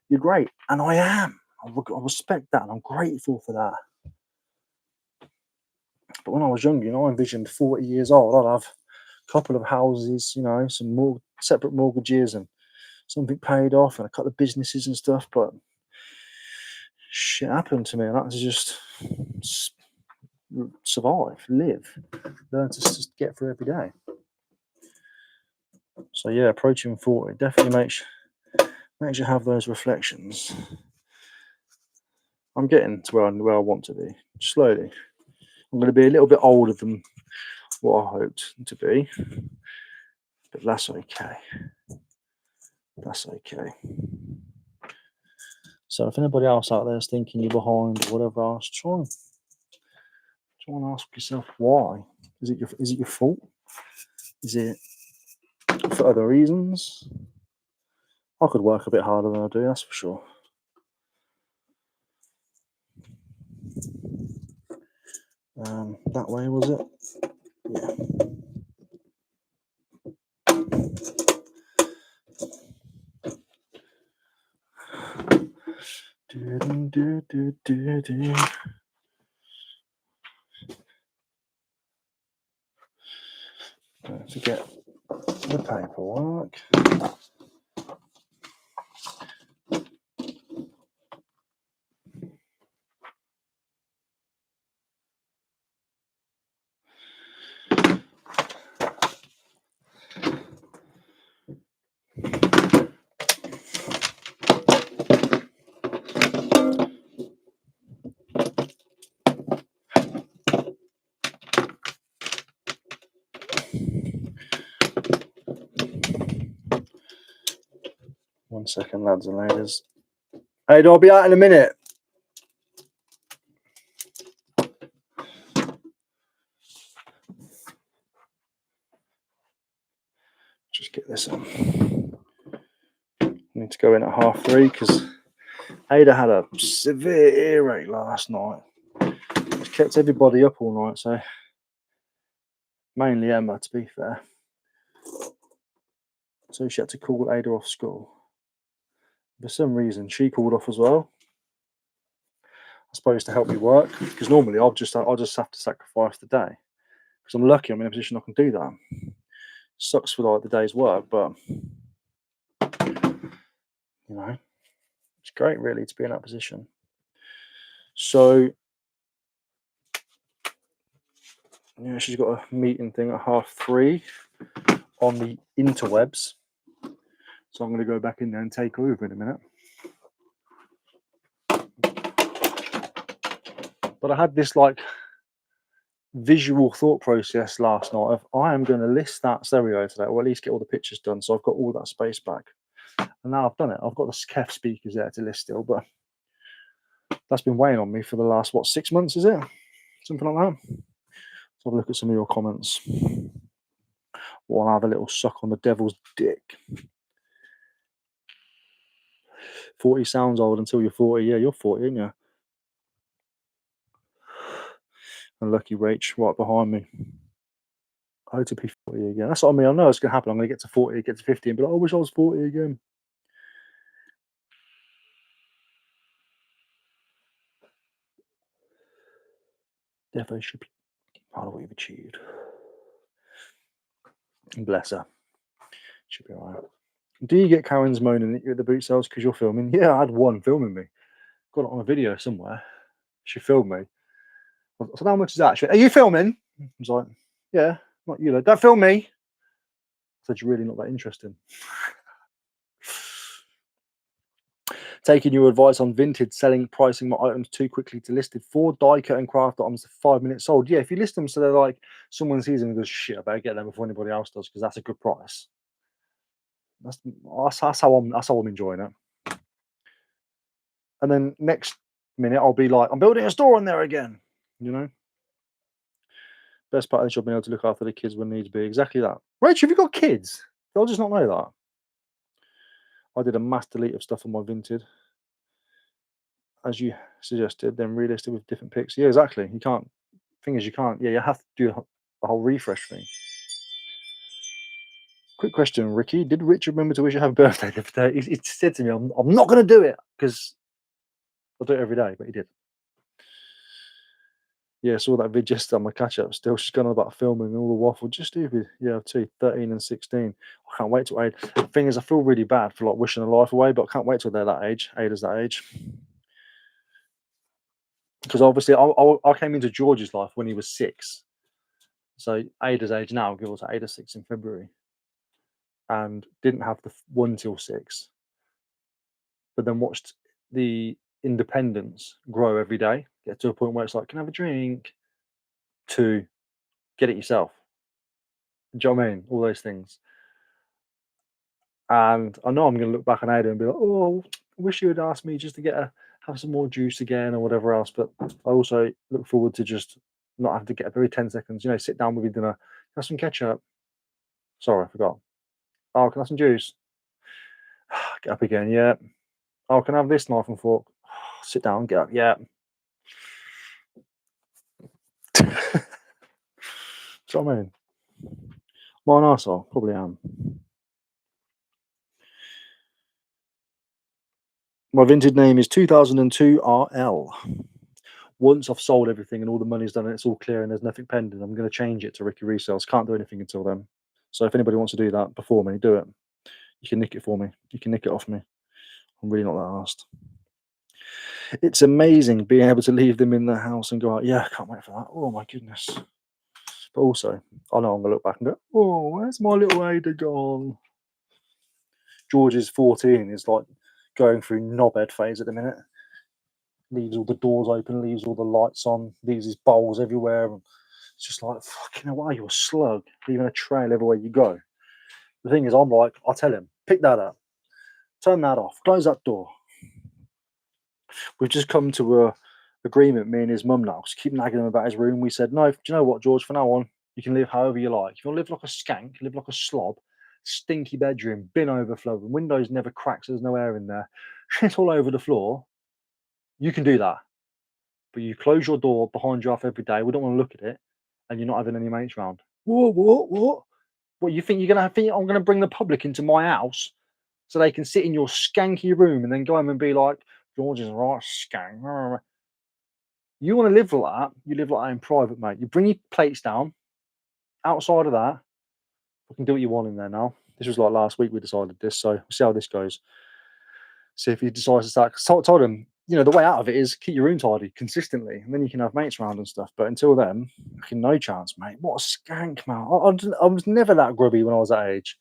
You're great. And I am. I respect that and I'm grateful for that. But when I was younger, you know, I envisioned 40 years old, I'd have a couple of houses, you know, some more separate mortgages and something paid off and a couple of businesses and stuff. But shit happened to me and that was just survive, live, learn to just get through every day. So yeah, approaching 40 definitely makes you have those reflections. I'm getting to where I want to be slowly. I'm going to be a little bit older than what I hoped to be, but that's okay. That's okay. So if anybody else out there is thinking you're behind or whatever else, try and ask yourself why. Is it your fault? Is it for other reasons? I could work a bit harder than I do, that's for sure. That way, was it? Yeah. Don't forget the paperwork. One second, lads and ladies. Hey, I'll be out in a minute. Just get this on. I need to go in at 3:30 because Ada had a severe earache last night. It kept everybody up all night, so mainly Emma, to be fair. So she had to call Ada off school. For some reason, she called off as well. I suppose to help me work, because normally I'll just have to sacrifice the day. Because I'm lucky I'm in a position I can do that. Sucks for like the day's work, but you know, it's great really to be in that position. So yeah, she's got a meeting thing at 3:30 on the interwebs. So I'm going to go back in there and take over in a minute. But I had this like visual thought process last night of I am going to list that stereo today, or at least get all the pictures done, so I've got all that space back. And now I've done it. I've got the Kef speakers there to list still, but that's been weighing on me for the last 6 months, is it? Something like that. So have a look at some of your comments. Or I'll have a little suck on the devil's dick. 40 sounds old until you're 40. Yeah, you're 40, aren't you? And lucky Rach right behind me. I hope to be 40 again. That's what I mean. I know it's going to happen. I'm going to get to 40, get to 50, and be like, I wish I was 40 again. Defo should be part of what you've achieved. And bless her. Should be all right. Do you get Karen's moaning at you at the boot sales because you're filming? Yeah, I had one filming me. Got it on a video somewhere. She filmed me. I said, how much is that? She went, are you filming? I was like, yeah, not you. Don't film me. I said, you're really not that interesting. Taking your advice on vintage selling, pricing my items too quickly to listed. 4 die cut and craft items 5 minutes sold. Yeah, if you list them so they're like someone sees them and goes, shit, I better get them before anybody else does because that's a good price. That's how I'm enjoying it. And then next minute I'll be like, I'm building a store in there again. You know, best part of the job being able to look after the kids when needs be. Exactly that. Rachel, have you got kids? I'll just not know that. I did a mass delete of stuff on my Vinted, as you suggested, then relisted with different pics. Yeah, exactly. You can't. Thing is, you can't. Yeah, you have to do the whole refresh thing. Quick question, Ricky. Did Richard remember to wish you happy birthday the other day? He said to me, I'm not going to do it because I do it every day, but he did. Yeah, saw that vid yesterday on my catch up. Still, she's gone on about filming and all the waffle. Just stupid. Yeah, too. 13 and 16. I can't wait till Ada. The thing is, I feel really bad for like wishing her life away, but I can't wait till they're that age. Ada's that age. Because obviously, I came into George's life when he was 6. So Ada's age now, give us Ada's 6 in February, and didn't have the 1 till 6, but then watched the independence grow every day, get to a point where it's like, can I have a drink? To get it yourself. Do you know what I mean? All those things. And I know I'm going to look back on Ada and be like, oh, I wish you had asked me just to have some more juice again or whatever else. But I also look forward to just not having to get every 10 seconds, sit down with your dinner, have some ketchup. Sorry, I forgot. Oh, can I have some juice? Get up again, yeah. Oh, can I have this knife and fork? Sit down, get up, yeah. Do you know what I mean? Am I an arsehole? Probably am. My vintage name is 2002 RL. Once I've sold everything and all the money's done and it's all clear and there's nothing pending, I'm going to change it to Ricky Resells. Can't do anything until then. So if anybody wants to do that before me, do it. You can nick it for me. You can nick it off me. I'm really not that asked. It's amazing being able to leave them in the house and go out. Yeah, I can't wait for that. Oh my goodness. But also, I know I'm going to look back and go, oh, where's my little Ada gone? George is 14, is like going through knobhead phase at the minute. Leaves all the doors open, leaves all the lights on, leaves his bowls everywhere. And it's just like, fucking hell, why are you a slug? Leaving a trail everywhere you go. The thing is, I'm like, I'll tell him, pick that up, turn that off, close that door. We've just come to a agreement, me and his mum now, just keep nagging him about his room. We said, no, do you know what, George, from now on, you can live however you like. If you want to live like a skank, live like a slob, stinky bedroom, bin overflowing, windows never cracks, there's no air in there, shit all over the floor, you can do that. But you close your door behind you off every day, we don't want to look at it, and you're not having any mates round. What? What, you think I'm gonna bring the public into my house so they can sit in your skanky room and then go home and be like, George is a right skank. You want to live like that, you live like that in private, mate. You bring your plates down. Outside of that, you can do what you want in there now. This was like last week we decided this, so we'll see how this goes. See if he decides to start. I told him, the way out of it is keep your room tidy consistently, and then you can have mates around and stuff. But until then, fucking no chance, mate. What a skank, man. I was never that grubby when I was that age.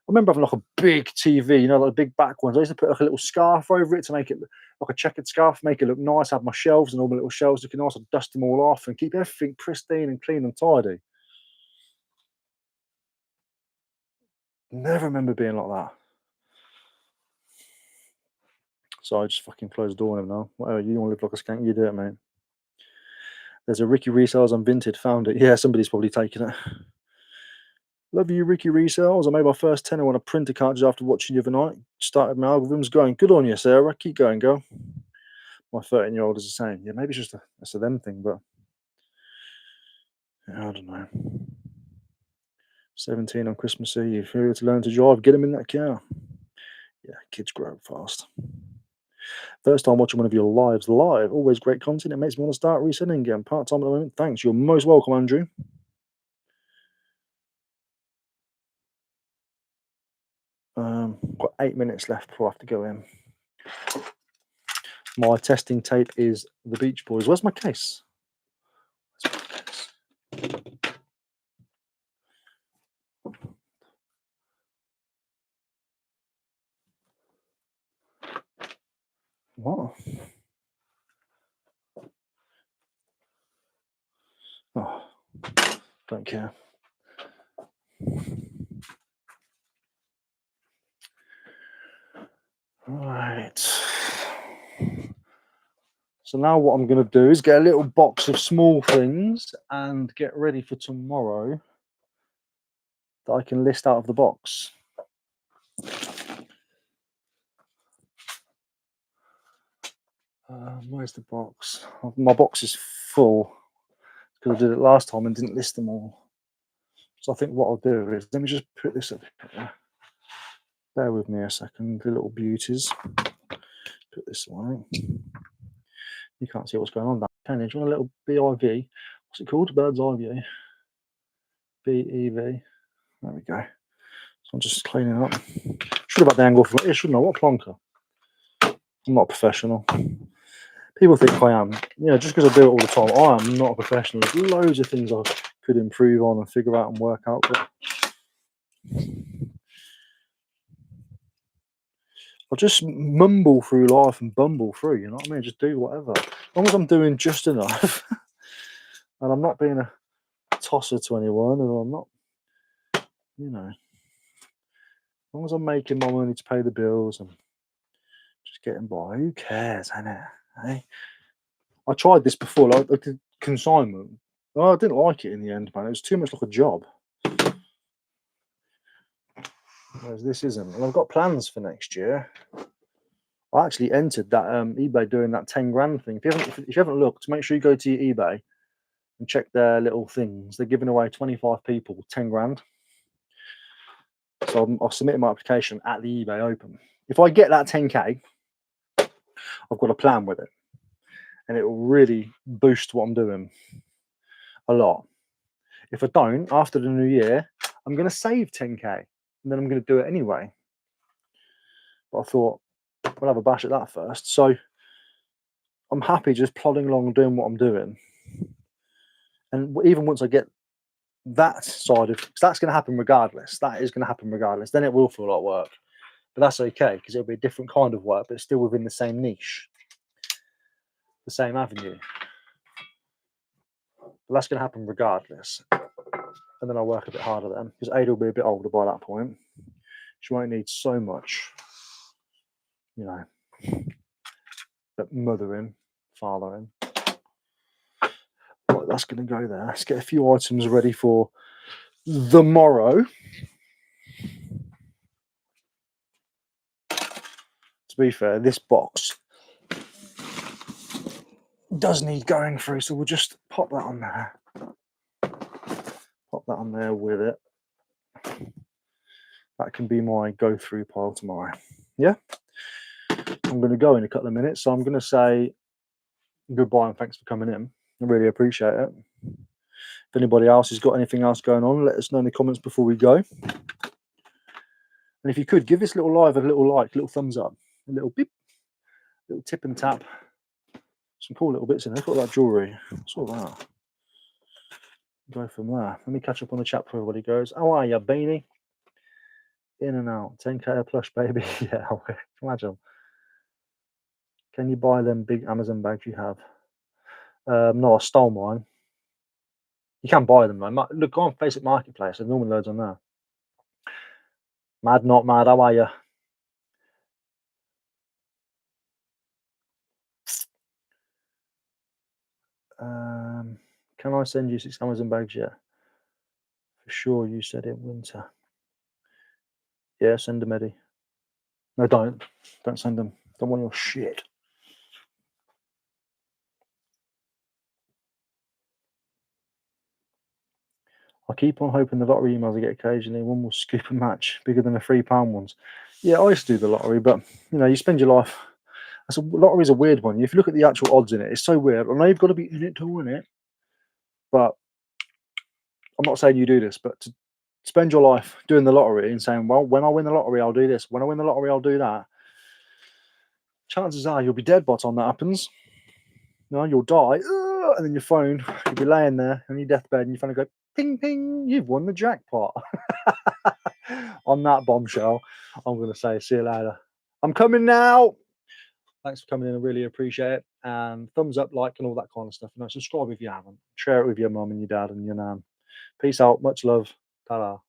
I remember having like a big TV, like the big back ones. I used to put like a little scarf over it to make it like a checkered scarf, make it look nice. Have my shelves and all my little shelves looking nice. I'd dust them all off and keep everything pristine and clean and tidy. Never remember being like that. So I just fucking closed the door on him now. Whatever, you want to live like a skank, you do it, mate. There's a Ricky Resells on Vinted, found it. Yeah, somebody's probably taken it. Love you, Ricky Resells. I made my first tenner on a printer cartridge after watching you the other night. Started my algorithms going. Good on you, Sarah. Keep going, girl. My 13-year-old is the same. Yeah, maybe it's just a them thing, but yeah, I don't know. 17 on Christmas Eve. If you're to learn to drive, get him in that car. Yeah, kids grow up fast. First time watching one of your lives live. Always great content. It makes me want to start reselling again. Part time at the moment. Thanks. You're most welcome, Andrew. Got 8 minutes left before I have to go in. My testing tape is the Beach Boys. Where's my case? What? Oh, don't care. Right. So now what I'm going to do is get a little box of small things and get ready for tomorrow that I can list out of the box. Where's the box? My box is full because I did it last time and didn't list them all. So I think what I'll do is, let me just put this up here. Bear with me a second, the little beauties. Put this away. You can't see what's going on down, can you? Do you want a little BIV? What's it called? Bird's eye view. BEV. There we go. So I'm just cleaning up. Should have had the angle for it, shouldn't I? What a plonker. I'm not a professional. People think I am. You know, just because I do it all the time, I am not a professional. There's loads of things I could improve on and figure out and work out. But I'll just mumble through life and bumble through, you know what I mean? Just do whatever. As long as I'm doing just enough and I'm not being a tosser to anyone, or I'm not, you know, as long as I'm making my money to pay the bills and just getting by, who cares, innit? Hey? I tried this before, like the consignment. Oh, I didn't like it in the end, man. It was too much like a job. Whereas this isn't. And I've got plans for next year. I actually entered that eBay doing that 10 grand thing. If you haven't looked, make sure you go to your eBay and check their little things. They're giving away 25 people 10 grand. So I've submitted my application at the eBay Open. If I get that 10k, I've got a plan with it, and it will really boost what I'm doing a lot. If I don't, after the new year, I'm going to save 10k, and then I'm going to do it anyway. But I thought we'll have a bash at that first. So I'm happy just plodding along doing what I'm doing. And even once I get that side of, because that's going to happen regardless. That is going to happen regardless. Then it will feel like work, but that's okay because it'll be a different kind of work, but still within the same niche, the same avenue. But that's going to happen regardless. And then I'll work a bit harder then because Ada will be a bit older by that point. She won't need so much, you know, but mothering, fathering. Right, that's going to go there. Let's get a few items ready for the morrow. To be fair, this box does need going through, so we'll just pop that on there. Pop that on there with it. That can be my go-through pile tomorrow. Yeah? I'm going to go in a couple of minutes, so I'm going to say goodbye and thanks for coming in. I really appreciate it. If anybody else has got anything else going on, let us know in the comments before we go. And if you could, give this little live a little like, a little thumbs up, a little beep, little tip and tap. Some cool little bits in there. Look at that jewellery. What's all that? Go from there. Let me catch up on the chat before everybody goes. How are you, Beanie? In and out. 10k a plush, baby. Yeah, imagine. Can you buy them big Amazon bags you have? No, I stole mine. You can buy them though. Look, go on Facebook Marketplace. There's normally loads on there. Mad, not mad. How are you? Can I send you 6 Amazon bags? Yeah, for sure. You said in winter. Yeah, send them, Eddie. No, don't send them. Don't want your shit. I keep on hoping the lottery emails I get occasionally. One will scoop a match bigger than the £3 ones. Yeah, I used to do the lottery, but you know, you spend your life. Lottery's a weird one. If you look at the actual odds in it, it's so weird. I know you've got to be in it to win it, but I'm not saying you do this, but to spend your life doing the lottery and saying, well, when I win the lottery, I'll do this. When I win the lottery, I'll do that. Chances are you'll be dead by the time that happens. No, you'll die, and then your phone, you'll be laying there on your deathbed, and your phone will go, ping, ping, you've won the jackpot. On that bombshell, I'm going to say, see you later. I'm coming now. Thanks for coming in. I really appreciate it. And thumbs up, like, and all that kind of stuff. You know, subscribe if you haven't. Share it with your mum and your dad and your nan. Peace out. Much love. Ta-da.